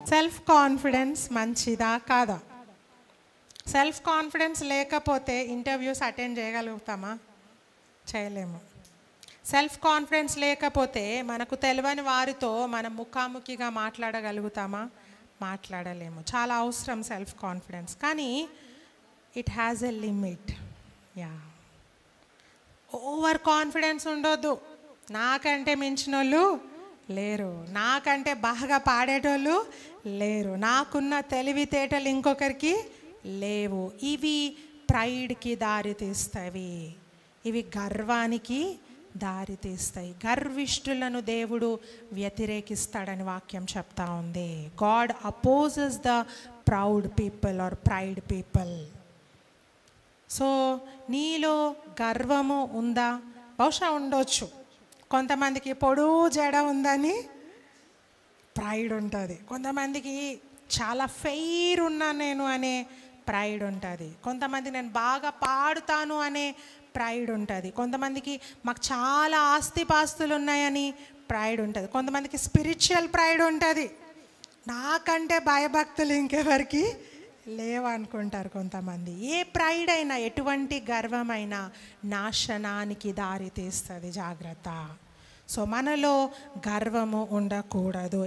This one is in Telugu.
సెల్ఫ్ కాన్ఫిడెన్స్ మంచిదా కాదా? సెల్ఫ్ కాన్ఫిడెన్స్ లేకపోతే ఇంటర్వ్యూస్ అటెండ్ చేయగలుగుతామా? చేయలేము. సెల్ఫ్ కాన్ఫిడెన్స్ లేకపోతే మనకు తెలియని వారితో మనం ముఖాముఖిగా మాట్లాడగలుగుతామా? మాట్లాడలేము. చాలా అవసరం సెల్ఫ్ కాన్ఫిడెన్స్, కానీ it has a limit. Yeah, over confidence ఉండొద్దు. నాకంటే మించిన వాళ్ళు లేరు, నాకంటే బాగా పాడేటోళ్ళు లేరు, నాకున్న తెలివితేటలు ఇంకొకరికి లేవు. ఇవి ప్రైడ్కి దారితీస్తాయి, ఇవి గర్వానికి దారితీస్తాయి. గర్విష్ఠులను దేవుడు వ్యతిరేకిస్తాడని వాక్యం చెప్తా ఉంది. God opposes the proud people or pride people. So నీలో గర్వము ఉందా? బహుశా ఉండొచ్చు. కొంతమందికి పొడుగు జడ ఉందని ప్రైడ్ ఉంటుంది, కొంతమందికి చాలా ఫెయిర్ ఉన్నా నేను అనే ప్రైడ్ ఉంటుంది, కొంతమంది నేను బాగా పాడుతాను అనే ప్రైడ్ ఉంటుంది, కొంతమందికి మాకు చాలా ఆస్తిపాస్తులు ఉన్నాయని ప్రైడ్ ఉంటుంది, కొంతమందికి స్పిరిచువల్ ప్రైడ్ ఉంటుంది. నాకంటే భయభక్తులు ఇంకెవరికి లేవనుకుంటారు కొంతమంది. ఏ ప్రైడ్ అయినా, ఎటువంటి గర్వమైనా నాశనానికి దారి తీస్తుంది. జాగ్రత్త. సో మనలో గర్వము ఉండకూడదు.